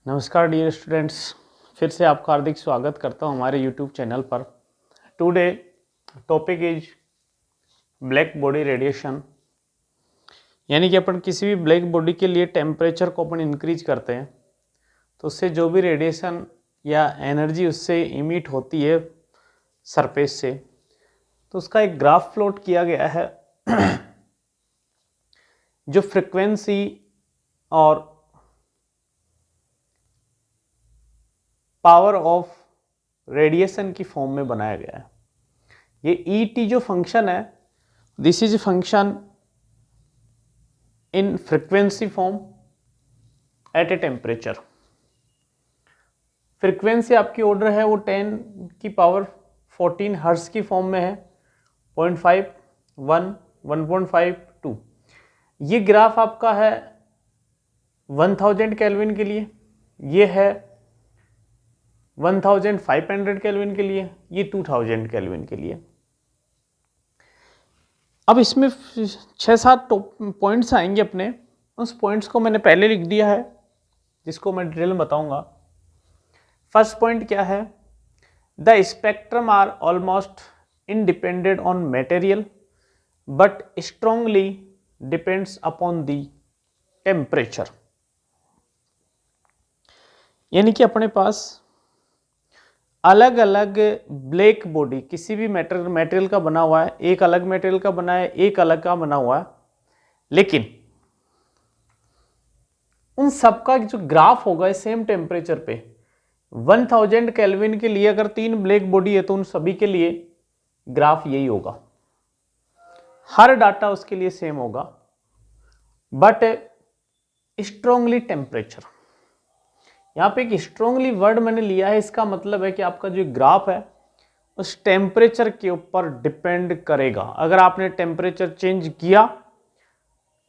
नमस्कार dear students, फिर से आपका हार्दिक स्वागत करता हूं हमारे यूट्यूब चैनल पर। Today topic is black body radiation. यानी कि अपन किसी भी ब्लैक बॉडी के लिए टेम्परेचर को अपन इंक्रीज करते हैं तो उससे जो भी रेडिएशन या एनर्जी उससे इमिट होती है सरफेस से, तो उसका एक ग्राफ प्लॉट किया गया है जो फ्रिक्वेंसी और पावर ऑफ रेडिएशन की फॉर्म में बनाया गया है। ये E.T जो फंक्शन है, this is function in frequency form at a temperature. Frequency आपकी ऑर्डर है वो 10 की पावर 14 हर्ट्ज की फॉर्म में है, 0.5, 1, 1.5, 2। ये ग्राफ आपका है 1000 केल्विन के लिए, ये है 1500 केल्विन के लिए, ये 2000 केल्विन के लिए। अब इसमें 6-7 पॉइंट्स आएंगे अपने, उस पॉइंट्स को मैंने पहले लिख दिया है जिसको मैं डिटेल में बताऊंगा। फर्स्ट पॉइंट क्या है? The spectrum are almost independent on material but strongly depends upon the temperature. यानी कि अपने पास अलग अलग ब्लैक बॉडी किसी भी मटेरियल का बना हुआ है, एक अलग मटेरियल का बना है, एक अलग का बना हुआ है, लेकिन उन सबका जो ग्राफ होगा सेम टेम्परेचर पे 1000 केल्विन के लिए अगर 3 ब्लैक बॉडी है तो उन सभी के लिए ग्राफ यही होगा। हर डाटा उसके लिए सेम होगा बट स्ट्रांगली टेम्परेचर। यहाँ पे एक स्ट्रांगली वर्ड मैंने लिया है, इसका मतलब है कि आपका जो ग्राफ है उस टेम्परेचर के ऊपर डिपेंड करेगा। अगर आपने टेम्परेचर चेंज किया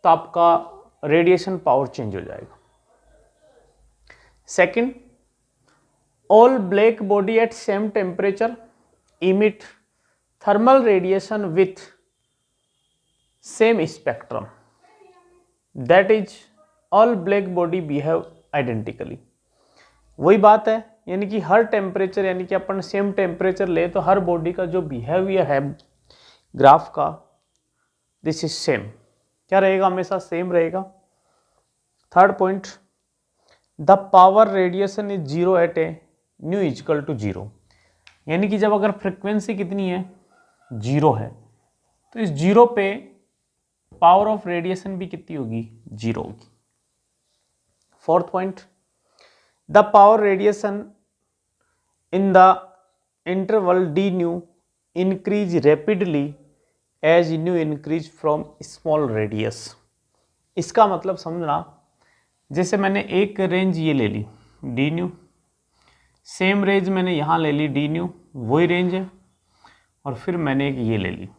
तो आपका रेडिएशन पावर चेंज हो जाएगा। Second, all black body at same temperature emit thermal radiation with same spectrum, that is all black body behave identically. वही बात है, यानी कि हर टेम्परेचर, यानी कि अपन सेम टेम्परेचर ले तो हर बॉडी का जो बिहेवियर है ग्राफ का, दिस इज सेम। क्या रहेगा? हमेशा सेम रहेगा। Third point, the power radiation is zero at a nu equal to zero. यानी कि जब अगर फ्रिक्वेंसी कितनी है, जीरो है, तो इस जीरो पे पावर ऑफ रेडिएशन भी कितनी होगी? जीरो होगी। Fourth point, the power radiation in the interval d nu increase rapidly as nu increase from small radius। इसका मतलब समझना, जैसे मैंने एक रेंज ये ले ली डी न्यू, सेम रेंज मैंने यहाँ ले ली डी न्यू, वही रेंज है, और फिर मैंने एक ये ले ली,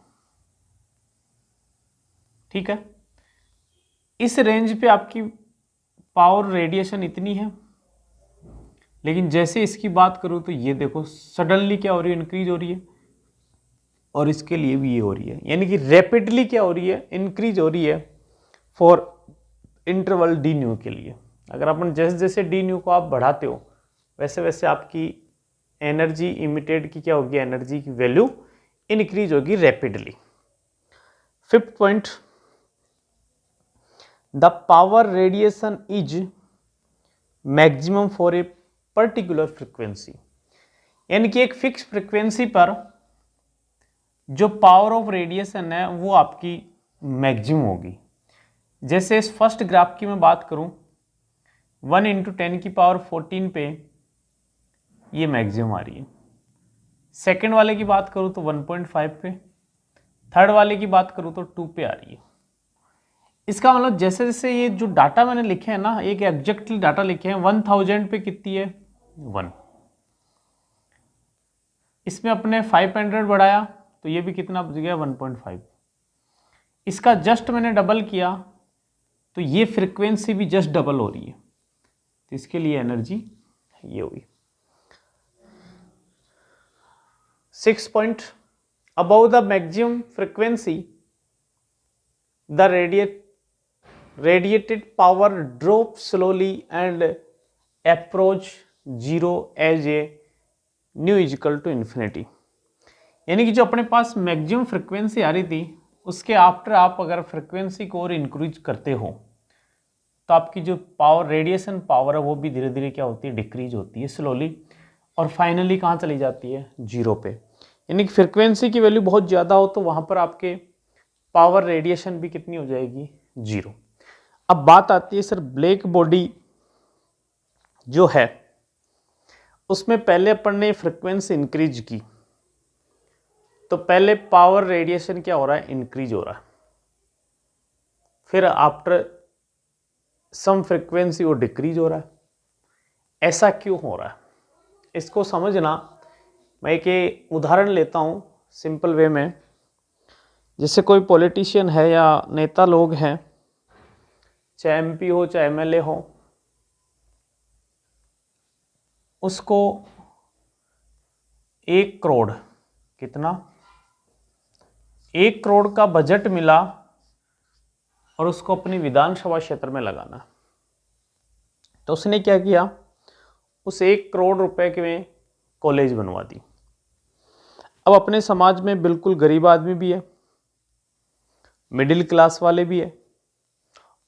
ठीक है। इस रेंज पे आपकी पावर रेडिएशन इतनी है, लेकिन जैसे इसकी बात करूँ तो ये देखो सडनली क्या हो रही है? इंक्रीज हो रही है, और इसके लिए भी ये हो रही है। यानी कि रैपिडली क्या हो रही है? इंक्रीज हो रही है फॉर इंटरवल डी न्यू के लिए। अगर अपन जैसे जैसे डी न्यू को आप बढ़ाते हो वैसे वैसे आपकी एनर्जी इमिटेड की क्या होगी? एनर्जी की वैल्यू इंक्रीज होगी rapidly. Fifth point, the power radiation is maximum for a particular frequency. यानी कि एक फिक्स फ्रीक्वेंसी पर जो पावर ऑफ रेडिएशन है वो आपकी मैक्सिमम होगी। जैसे इस फर्स्ट ग्राफ की मैं बात करूं, 1 × 10 की पावर 14 पे ये मैक्सिमम आ रही है। सेकेंड वाले की बात करूं तो 1.5 पे, थर्ड वाले की बात करूं तो 2 पे आ रही है। इसका मतलब जैसे जैसे ये जो डाटा मैंने लिखे हैं ना, एक एग्जैक्टली डाटा लिखे हैं, 1000 पे कितनी है? 1। इसमें अपने 500 बढ़ाया तो ये भी कितना बच गया? 1.5। इसका जस्ट मैंने डबल किया तो ये फ्रीक्वेंसी भी जस्ट डबल हो रही है, तो इसके लिए एनर्जी ये हुई। 6 point, above the maximum frequency the radiated power drops slowly and approach zero as a nu equal to infinity, यानी कि जो अपने पास मैक्सिमम फ्रिक्वेंसी आ रही थी उसके आफ्टर आप अगर फ्रिक्वेंसी को और इंक्रीज करते हो तो आपकी जो पावर, रेडिएशन पावर है वो भी धीरे धीरे क्या होती है, डिक्रीज होती है स्लोली, और फाइनली कहाँ चली जाती है, जीरो पे। यानी कि फ्रिक्वेंसी की वैल्यू बहुत ज़्यादा हो तो वहाँ पर आपके पावर रेडिएशन भी कितनी हो जाएगी, जीरो। अब बात आती है सर ब्लैक बॉडी जो है उसमें पहले अपन ने फ्रिक्वेंसी इंक्रीज की तो पहले पावर रेडिएशन क्या हो रहा है, इंक्रीज हो रहा है, फिर आफ्टर सम फ्रिक्वेंसी वो डिक्रीज हो रहा है। ऐसा क्यों हो रहा है, इसको समझना मैं एक उदाहरण लेता हूँ सिंपल वे में। जैसे कोई पॉलिटिशियन है या नेता लोग हैं, चाहे एमपी हो चाहे एमएलए हो, उसको 1 करोड़, कितना, 1 करोड़ का बजट मिला और उसको अपनी विधानसभा क्षेत्र में लगाना। तो उसने क्या किया, उस 1 करोड़ रुपए के में कॉलेज बनवा दी। अब अपने समाज में बिल्कुल गरीब आदमी भी है, मिडिल क्लास वाले भी है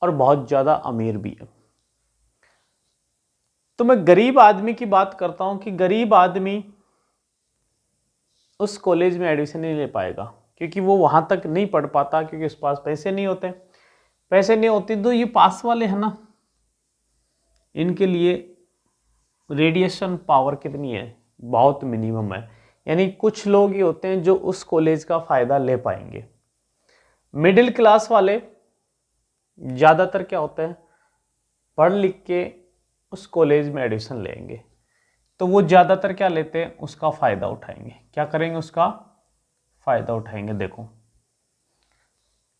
और बहुत ज़्यादा अमीर भी है। तो मैं गरीब आदमी की बात करता हूं कि गरीब आदमी उस कॉलेज में एडमिशन नहीं ले पाएगा क्योंकि वो वहां तक नहीं पढ़ पाता, क्योंकि उसके पास पैसे नहीं होते। पैसे नहीं होते तो ये पास वाले हैं ना, इनके लिए रेडिएशन पावर कितनी है, बहुत मिनिमम है। यानी कुछ लोग ही होते हैं जो उस कॉलेज का फ़ायदा ले पाएंगे। मिडिल क्लास वाले ज़्यादातर क्या होते हैं, पढ़ लिख के उस कॉलेज में एडमिशन लेंगे तो वो ज़्यादातर क्या लेते हैं, उसका फ़ायदा उठाएंगे। क्या करेंगे, उसका फ़ायदा उठाएंगे। देखो,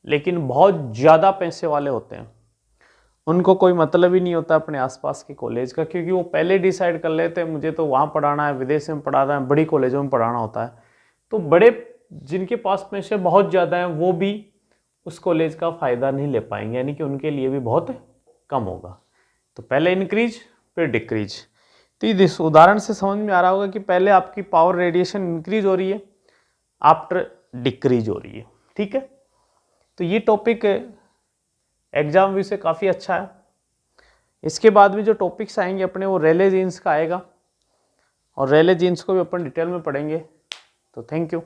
लेकिन बहुत ज़्यादा पैसे वाले होते हैं, उनको कोई मतलब ही नहीं होता अपने आसपास के कॉलेज का, क्योंकि वो पहले डिसाइड कर लेते हैं मुझे तो वहाँ पढ़ाना है, विदेश में पढ़ाना है, बड़ी कॉलेजों में पढ़ाना होता है। तो बड़े जिनके पास पैसे बहुत ज़्यादा हैं वो भी उस कॉलेज का फ़ायदा नहीं ले पाएंगे, यानी कि उनके लिए भी बहुत कम होगा। तो पहले इंक्रीज फिर डिक्रीज। तो इस उदाहरण से समझ में आ रहा होगा कि पहले आपकी पावर रेडिएशन इंक्रीज हो रही है, आफ्टर डिक्रीज हो रही है। ठीक है, तो ये टॉपिक एग्जाम व्यू से काफ़ी अच्छा है। इसके बाद में जो टॉपिक्स आएंगे अपने वो रेले जीन्स का आएगा, और रेले जीन्स को भी अपन डिटेल में पढ़ेंगे। तो थैंक यू।